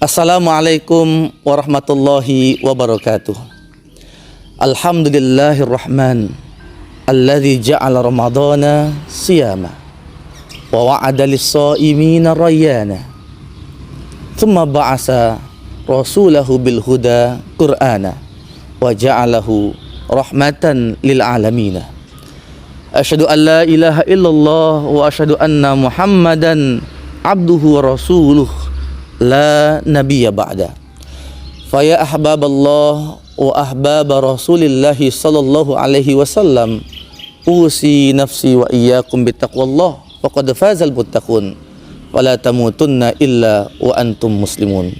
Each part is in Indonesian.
Assalamualaikum warahmatullahi wabarakatuh. Alhamdulillahirrahman alladzi ja'ala ramadhana siyama wa wa'ada lis-sha'imina rayyana thumma ba'asa rasulahu bil huda qur'ana wa ja'alahu rahmatan lil alamin. Asyhadu an la ilaha illallah wa asyhadu anna Muhammadan abduhu wa rasuluh la nabiyya ba'da. Faya ahbaballah wa ahbaba rasulillahi sallallahu alaihi wasallam, usi nafsi wa iyyakum bittaqwallah faqad fazal muttaqun wala tamutunna illa wa antum muslimun.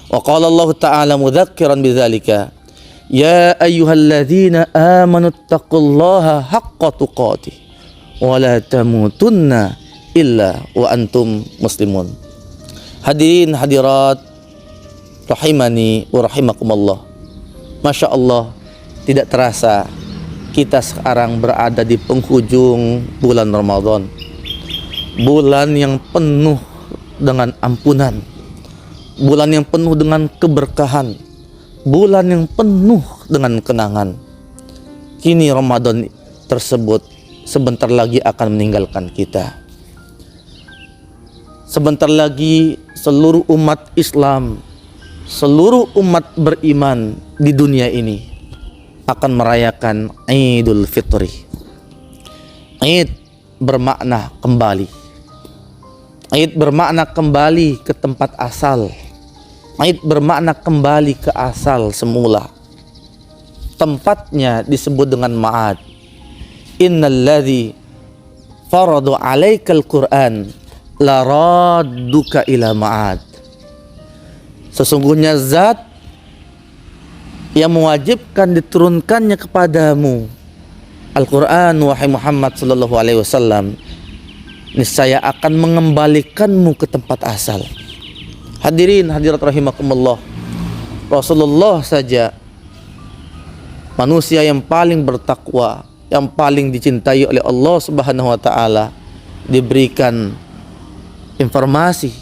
Wa qala Allah ta'ala mudzakiran bidzalika, ya ayyuhalladzina amanu taqullaha haqqa tuqatih wa la tamutunna illa wa antum muslimun. Hadirin hadirat rahimani wa rahimakumullah. Masya Allah, tidak terasa kita sekarang berada di penghujung bulan Ramadan, bulan yang penuh dengan ampunan, bulan yang penuh dengan keberkahan, bulan yang penuh dengan kenangan. Kini Ramadan tersebut sebentar lagi akan meninggalkan kita. Sebentar lagi seluruh umat Islam, seluruh umat beriman di dunia ini akan merayakan Idul Fitri. Id bermakna kembali. Id bermakna kembali ke tempat asal. Id bermakna kembali ke asal semula. Tempatnya disebut dengan ma'ad. Innalladzi faradu 'alaikal Qur'an la radduka ila ma'ad. Sesungguhnya zat yang mewajibkan diturunkannya kepadamu Al-Quran, wahai Muhammad sallallahu alaihi wasallam, niscaya akan mengembalikanmu ke tempat asal. Hadirin hadirat rahimakumullah, Rasulullah saja manusia yang paling bertakwa, yang paling dicintai oleh Allah Subhanahu wa taala, diberikan informasi,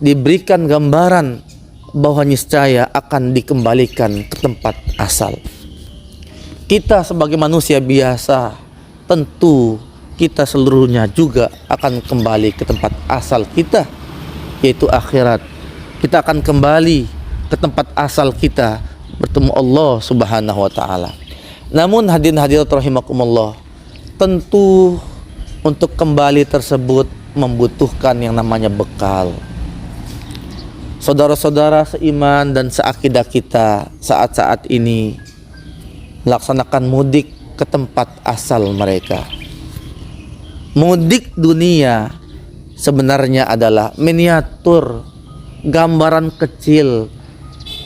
diberikan gambaran bahwa niscaya akan dikembalikan ke tempat asal. Kita sebagai manusia biasa, tentu kita seluruhnya juga akan kembali ke tempat asal kita, yaitu akhirat. Kita akan kembali ke tempat asal kita, bertemu Allah Subhanahu wa taala. Namun hadirin hadirat rahimakumullah, tentu untuk kembali tersebut membutuhkan yang namanya bekal. Saudara-saudara seiman dan seakidah kita saat-saat ini melaksanakan mudik ke tempat asal mereka. Mudik dunia sebenarnya adalah miniatur, gambaran kecil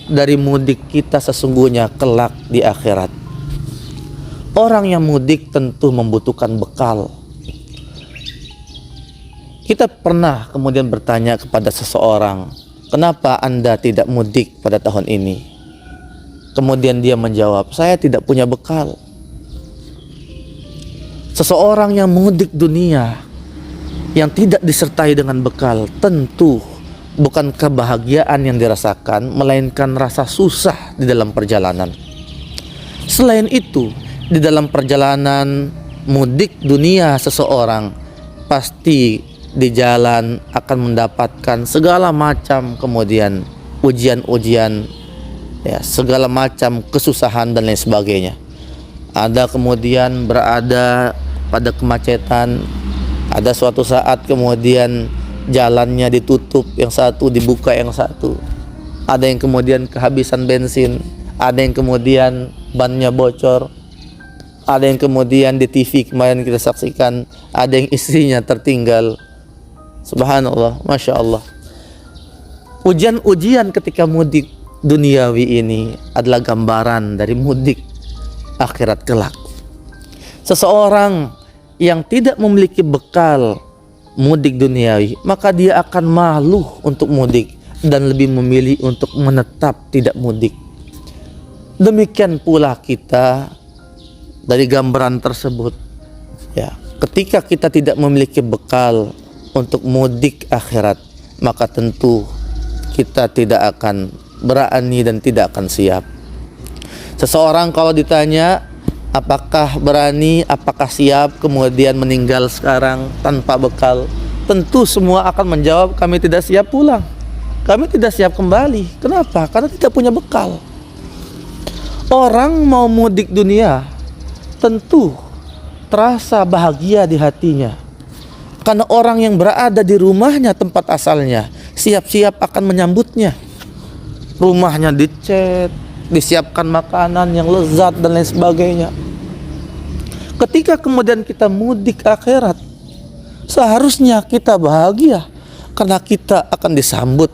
dari mudik kita sesungguhnya kelak di akhirat. Orang yang mudik tentu membutuhkan bekal. Kita pernah kemudian bertanya kepada seseorang, kenapa Anda tidak mudik pada tahun ini? Kemudian dia menjawab, saya tidak punya bekal. Seseorang yang mudik dunia, yang tidak disertai dengan bekal, tentu bukan kebahagiaan yang dirasakan, melainkan rasa susah di dalam perjalanan. Selain itu, di dalam perjalanan mudik dunia seseorang, pasti di jalan akan mendapatkan segala macam kemudian ujian-ujian, ya, segala macam kesusahan dan lain sebagainya. Ada kemudian berada pada kemacetan, ada suatu saat kemudian jalannya ditutup, yang satu dibuka yang satu. Ada yang kemudian kehabisan bensin, ada yang kemudian bannya bocor, ada yang kemudian di TV kemarin kita saksikan, ada yang istrinya tertinggal. Subhanallah, Masya Allah. Ujian-ujian ketika mudik duniawi ini adalah gambaran dari mudik akhirat kelak. Seseorang yang tidak memiliki bekal mudik duniawi, maka dia akan malu untuk mudik dan lebih memilih untuk menetap tidak mudik. Demikian pula kita dari gambaran tersebut, ya, ketika kita tidak memiliki bekal untuk mudik akhirat, maka tentu kita tidak akan berani dan tidak akan siap. Seseorang kalau ditanya apakah berani, apakah siap, kemudian meninggal sekarang tanpa bekal, tentu semua akan menjawab, kami tidak siap pulang, kami tidak siap kembali. Kenapa? Karena tidak punya bekal. Orang mau mudik dunia tentu terasa bahagia di hatinya, karena orang yang berada di rumahnya, tempat asalnya, siap-siap akan menyambutnya. Rumahnya dicat, disiapkan makanan yang lezat dan lain sebagainya. Ketika kemudian kita mudik akhirat, seharusnya kita bahagia karena kita akan disambut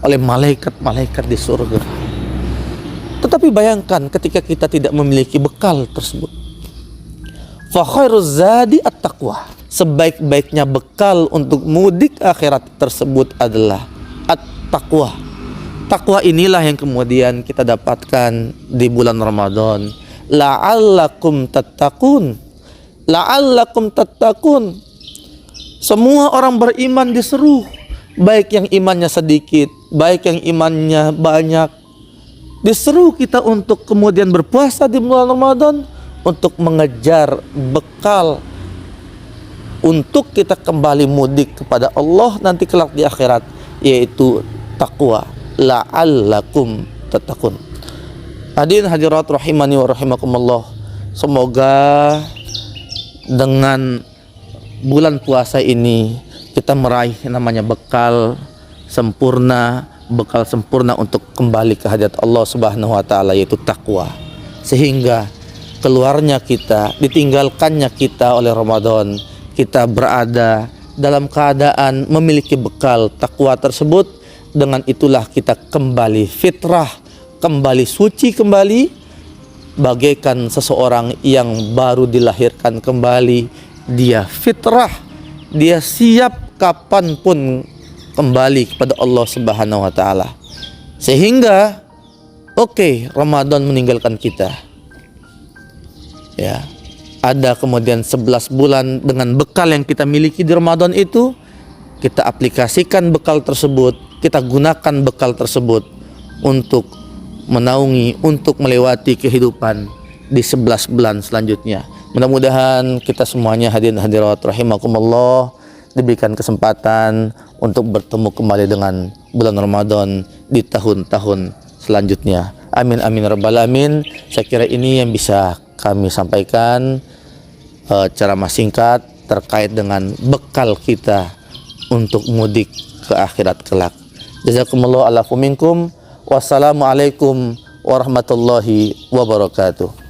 oleh malaikat-malaikat di surga. Tetapi bayangkan ketika kita tidak memiliki bekal tersebut. Fa khairuz zadi at-taqwa. Sebaik-baiknya bekal untuk mudik akhirat tersebut adalah at-taqwa. Takwa inilah yang kemudian kita dapatkan di bulan Ramadan. La'allakum tattaqun. La'allakum tattaqun. Semua orang beriman diseru, baik yang imannya sedikit, baik yang imannya banyak, diseru kita untuk kemudian berpuasa di bulan Ramadan, untuk mengejar bekal untuk kita kembali mudik kepada Allah nanti kelak di akhirat, yaitu takwa. La'allakum tattaqun. Hadirin hadirat rahimani wa rahimakumullah. Semoga dengan bulan puasa ini kita meraih namanya bekal sempurna untuk kembali ke hadirat Allah Subhanahu wa taala, yaitu takwa. Sehingga keluarnya kita, ditinggalkannya kita oleh Ramadan, kita berada dalam keadaan memiliki bekal takwa tersebut. Dengan itulah kita kembali fitrah, kembali suci kembali, bagaikan seseorang yang baru dilahirkan kembali. Dia fitrah, dia siap kapanpun kembali kepada Allah Subhanahu wa taala. Sehingga Ramadan meninggalkan kita, ya, ada kemudian 11 bulan dengan bekal yang kita miliki di Ramadan itu, kita aplikasikan bekal tersebut, kita gunakan bekal tersebut untuk menaungi, untuk melewati kehidupan di 11 bulan selanjutnya. Mudah-mudahan kita semuanya hadirin hadirat rahimakumullah diberikan kesempatan untuk bertemu kembali dengan bulan Ramadan di tahun-tahun selanjutnya. Amin amin rabbal alamin. Saya kira ini yang bisa kami sampaikan ceramah singkat terkait dengan bekal kita untuk mudik ke akhirat kelak. Jazakumullah ala minkum. Wassalamualaikum warahmatullahi wabarakatuh.